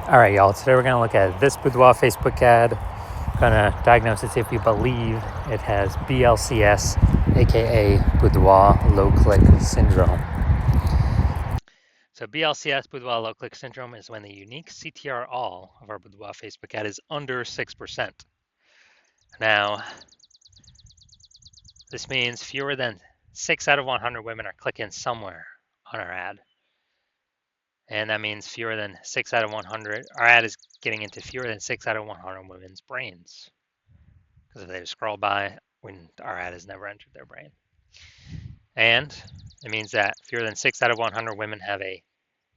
All right, y'all. Today we're going to look at this Boudoir Facebook ad. Going to diagnose it, see if we believe it has BLCS, aka Boudoir Low Click Syndrome. So BLCS, Boudoir Low Click Syndrome, is when the unique CTR all of our Boudoir Facebook ad is under 6%. Now, this means fewer than 6 out of 100 women are clicking somewhere on our ad. And that means fewer than 6 out of 100. Our ad is getting into fewer than 6 out of 100 women's brains. Because if they just scroll by, when our ad has never entered their brain. And it means that fewer than 6 out of 100 women have a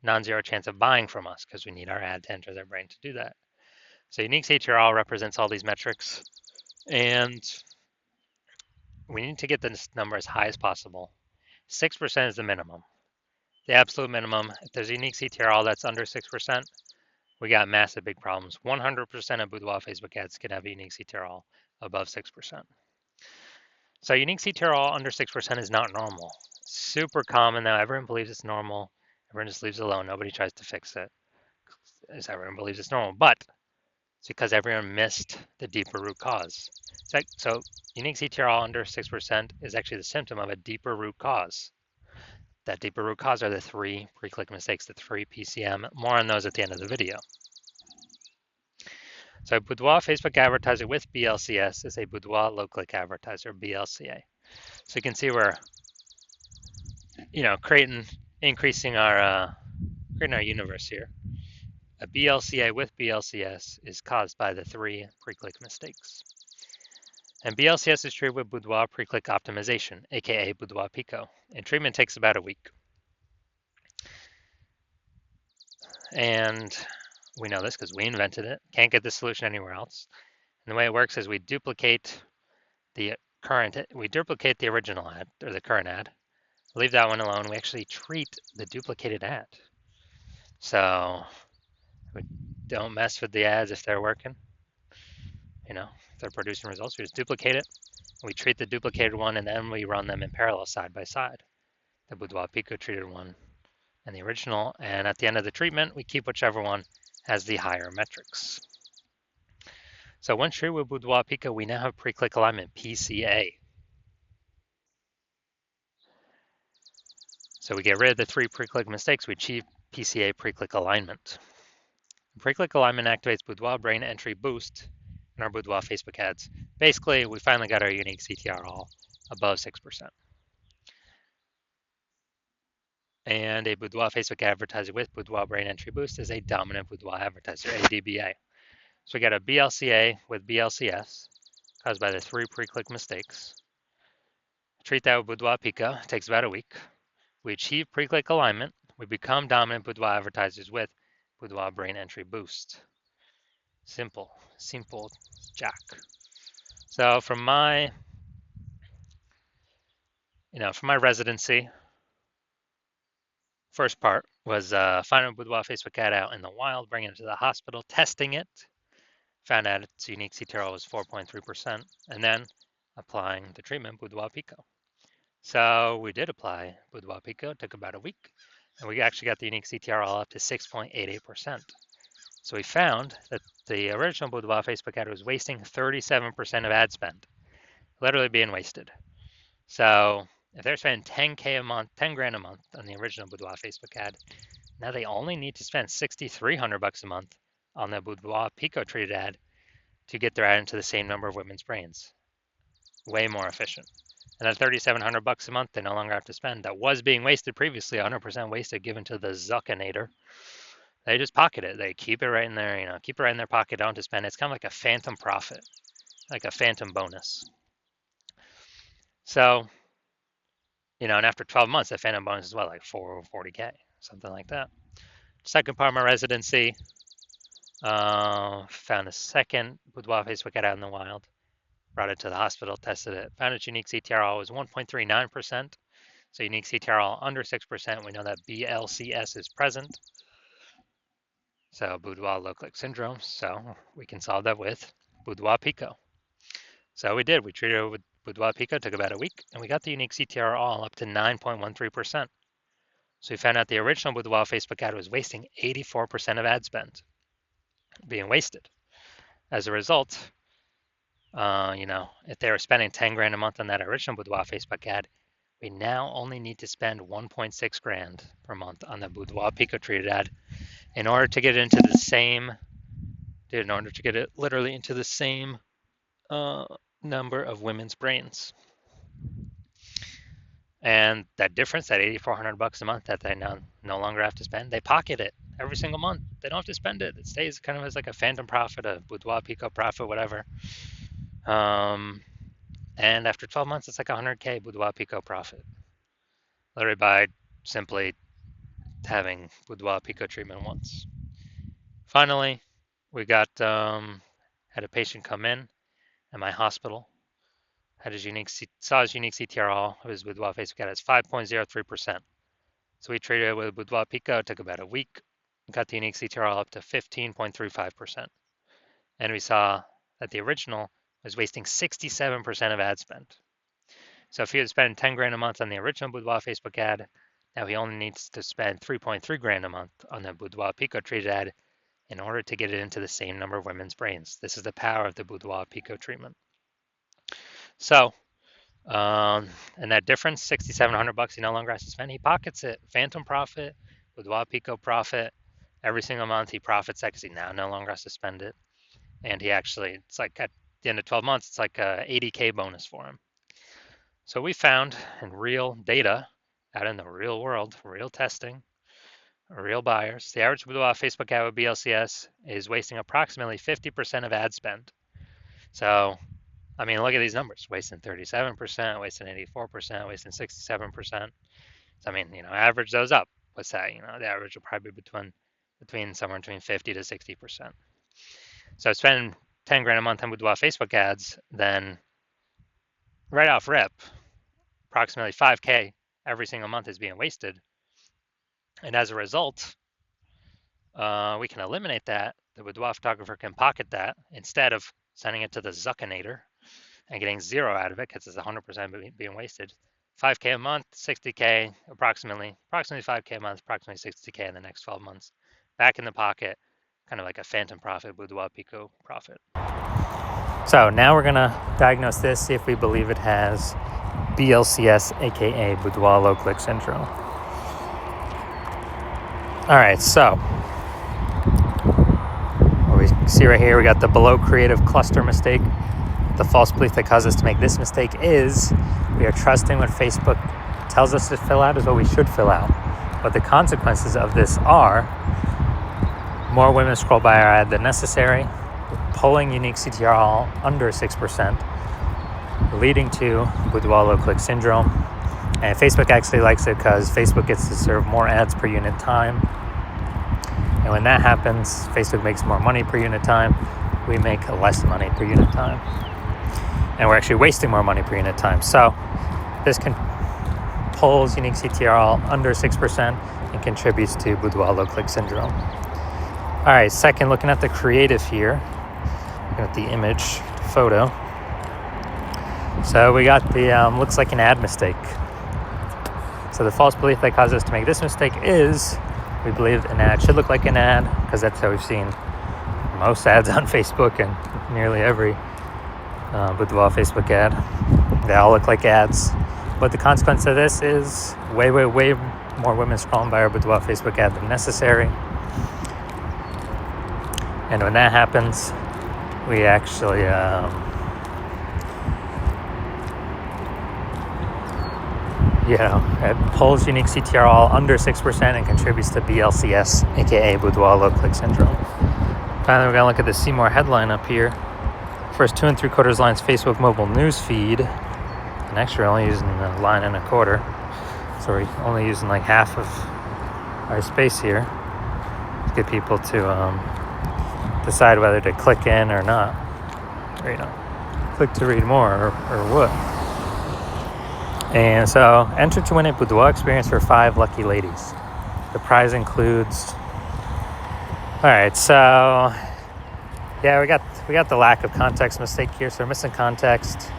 non-zero chance of buying from us because we need our ad to enter their brain to do that. So unique CTRL represents all these metrics, and we need to get this number as high as possible. 6% is the minimum. The absolute minimum, if there's a unique CTRL that's under 6%, we got massive big problems. 100% of Boudoir Facebook ads can have a unique CTRL above 6%. So unique CTRL under 6% is not normal. Super common now. Everyone believes it's normal. Everyone just leaves it alone. Nobody tries to fix it. Everyone believes it's normal, but it's because everyone missed the deeper root cause. So unique CTRL under 6% is actually the symptom of a deeper root cause. That deeper root cause are the 3 pre-click mistakes, the 3 PCM. More on those at the end of the video. So Boudoir Facebook advertiser with BLCS is a Boudoir low click advertiser, BLCA. So you can see we're, increasing our universe here. A BLCA with BLCS is caused by the 3 pre-click mistakes. And BLCS is treated with Boudoir pre-click optimization, aka Boudoir Pico, and treatment takes about a week. And we know this because we invented it. Can't get this solution anywhere else. And the way it works is we duplicate the original ad, or the current ad. Leave that one alone. We actually treat the duplicated ad. So we don't mess with the ads if they're working. If they're producing results, we just duplicate it. We treat the duplicated one, and then we run them in parallel side by side. The Boudoir Pico treated one and the original. And at the end of the treatment, we keep whichever one has the higher metrics. So once treated with Boudoir Pico, we now have pre-click alignment, PCA. So we get rid of the 3 pre-click mistakes, we achieve PCA pre-click alignment. Pre-click alignment activates Boudoir brain entry boost in our Boudoir Facebook ads. Basically, we finally got our unique CTR all above 6%. And a Boudoir Facebook advertiser with Boudoir brain entry boost is a dominant Boudoir advertiser, ADBA. So we got a BLCA with BLCS caused by the 3 pre-click mistakes. Treat that with Boudoir Pico, it takes about a week. We achieve pre-click alignment. We become dominant Boudoir advertisers with Boudoir brain entry boost. Simple jack. So from my residency, first part was finding a Boudoir Facebook ad out in the wild, bringing it to the hospital, testing it, found out its unique CTRL was 4.3%, and then applying the treatment Boudoir Pico. So we did apply Boudoir Pico, it took about a week, and we actually got the unique CTRL up to 6.88%. So we found that the original Boudoir Facebook ad was wasting 37% of ad spend, literally being wasted. So if they're spending 10K a month, 10 grand a month on the original Boudoir Facebook ad, now they only need to spend $6,300 a month on the Boudoir Pico treated ad to get their ad into the same number of women's brains. Way more efficient. And that $3,700 a month they no longer have to spend. That was being wasted previously, 100% wasted, given to the Zuckinator. They just pocket it. They keep it right in there, keep it right in their pocket, don't have to spend it. It's kind of like a phantom profit, like a phantom bonus. So, and after 12 months, that phantom bonus is what, like $40K, something like that. Second part of my residency, found a second Boudoir Facebook ad out in the wild, brought it to the hospital, tested it, found its unique CTRL was 1.39%. So unique CTRL under 6%, we know that BLCS is present. So Boudoir low click syndrome. So we can solve that with Boudoir Pico. So we did. We treated it with Boudoir Pico, took about a week, and we got the unique CTR all up to 9.13%. So we found out the original Boudoir Facebook ad was wasting 84% of ad spend. being wasted. As a result, if they were spending 10 grand a month on that original Boudoir Facebook ad, we now only need to spend 1.6 grand per month on the Boudoir Pico treated ad in order to get it into the same, in order to get it literally into the same number of women's brains. And that difference, that $8,400 a month that they now no longer have to spend, they pocket it every single month. They don't have to spend it. It stays kind of as like a phantom profit, a Boudoir Pico profit, whatever. And after 12 months, it's like 100K Boudoir Pico profit, literally by simply having Boudoir Pico treatment once. Finally, we got had a patient come in at my hospital, saw his unique CTRL of his Boudoir Facebook ad as 5.03%. So we treated it with Boudoir Pico. It took about a week. Got the unique CTRL up to 15.35%. And we saw that the original was wasting 67% of ad spend. So if he had spent 10 grand a month on the original Boudoir Facebook ad, now he only needs to spend 3.3 grand a month on the Boudoir Pico treated ad in order to get it into the same number of women's brains. This is the power of the Boudoir Pico treatment. So, and that difference, $6,700 he no longer has to spend. He pockets it. Phantom profit, Boudoir Pico profit. Every single month he profits that because he now no longer has to spend it. And he actually, it's like at the end of 12 months, it's like a 80K bonus for him. So we found in real data, out in the real world, real testing, real buyers, the average Boudoir Facebook ad with BLCS is wasting approximately 50% of ad spend. So, I mean, look at these numbers, wasting 37%, wasting 84%, wasting 67%. So, I mean, average those up. What's that? The average will probably be between somewhere between 50 to 60%. So spend 10 grand a month on Boudoir Facebook ads, then right off rip, approximately 5K every single month is being wasted. And as a result, we can eliminate that. The Boudoir photographer can pocket that instead of sending it to the Zuckinator and getting zero out of it because it's 100% being wasted. 5K a month, 60K, approximately 5K a month, approximately 60K in the next 12 months. Back in the pocket, kind of like a phantom profit, Boudoir Pico profit. So now we're gonna diagnose this, see if we believe it has BLCS, aka Boudoir low click syndrome. All right, so what we see right here, we got the below creative cluster mistake. The false belief that caused us to make this mistake is we are trusting what Facebook tells us to fill out is what we should fill out. But the consequences of this are more women scroll by our ad than necessary, pulling unique CTRL under 6%, leading to Boudoir low click syndrome. And Facebook actually likes it because Facebook gets to serve more ads per unit time. And when that happens, Facebook makes more money per unit time. We make less money per unit time. And we're actually wasting more money per unit time. So this pulls unique CTRL under 6% and contributes to Boudoir low click syndrome. All right, second, looking at the creative here, looking at the image photo. So we got the, looks like an ad mistake. So the false belief that caused us to make this mistake is we believe an ad should look like an ad because that's how we've seen most ads on Facebook and nearly every Boudoir Facebook ad. They all look like ads. But the consequence of this is way more women scrolling by our Boudoir Facebook ad than necessary. And when that happens, we actually it pulls unique CTRL under 6% and contributes to BLCS, aka Boudoir low click syndrome. Finally, we're gonna look at the See More headline up here. First 2 3/4 lines Facebook mobile news feed. And actually, we're only using a line and a quarter, so we're only using like half of our space here to get people to decide whether to click in or not, or click to read more or what. And so, enter to win a Boudoir experience for 5 lucky ladies. The prize includes. All right, so yeah, we got the lack of context mistake here. So we're missing context.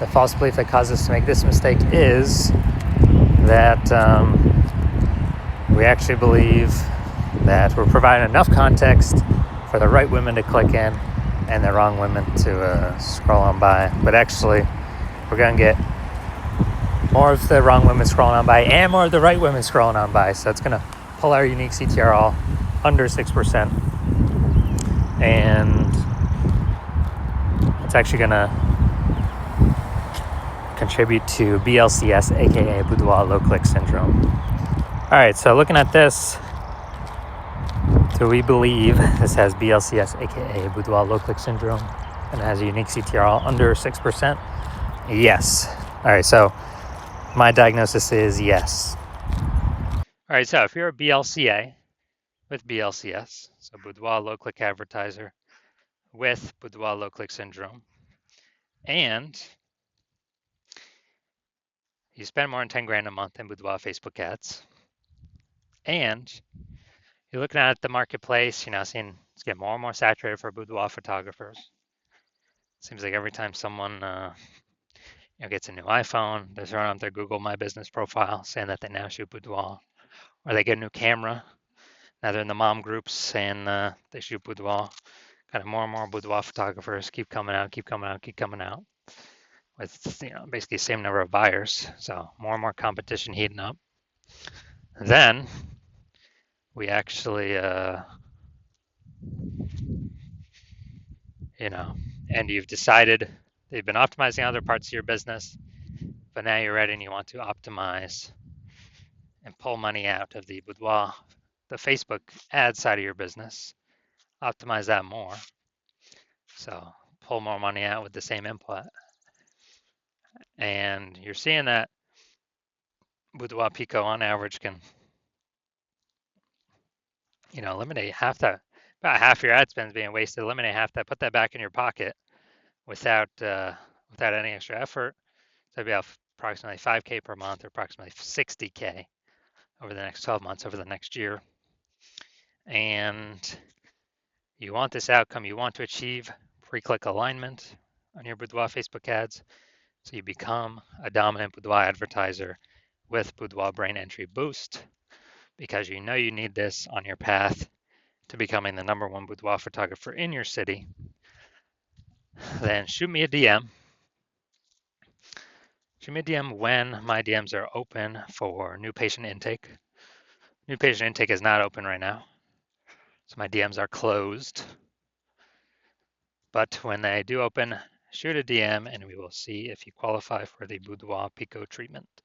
The false belief that caused us to make this mistake is that we actually believe that we're providing enough context for the right women to click in and the wrong women to scroll on by. But actually, we're going to get more of the wrong women scrolling on by and more of the right women scrolling on by. So it's going to pull our unique CTR all under 6%. And it's actually going to contribute to BLCS, aka Boudoir low click syndrome. All right, so looking at this, do we believe this has BLCS, aka Boudoir low click syndrome, and it has a unique CTR under 6%? Yes. All right, so my diagnosis is yes. All right, so if you're a BLCA with BLCS, so Boudoir low click advertiser with Boudoir low click syndrome, and you spend more than 10 grand a month in Boudoir Facebook ads, and you're looking at the marketplace, seeing it's getting more and more saturated for boudoir photographers. Seems like every time someone gets a new iPhone, they're throwing up their Google My Business profile saying that they now shoot boudoir, or they get a new camera. Now they're in the mom groups saying they shoot boudoir. Kind of more and more boudoir photographers keep coming out, with basically the same number of buyers. So more and more competition heating up. Then we actually and you've decided that you've been optimizing other parts of your business, but now you're ready and you want to optimize and pull money out of the boudoir, the Facebook ad side of your business, optimize that more. So pull more money out with the same input. And you're seeing that Boudoir Pico on average can, eliminate about half your ad spend being wasted, eliminate half that, put that back in your pocket without any extra effort. So it'd be approximately 5K per month, or approximately 60K over the next 12 months, over the next year. And you want this outcome, you want to achieve pre-click alignment on your Boudoir Facebook ads, so you become a dominant Boudoir advertiser with Boudoir Brain Entry Boost, because you know you need this on your path to becoming the #1 boudoir photographer in your city. Then shoot me a DM. Shoot me a DM when my DMs are open for new patient intake. New patient intake is not open right now, so my DMs are closed. But when they do open, shoot a DM and we will see if you qualify for the Boudoir Pico treatment.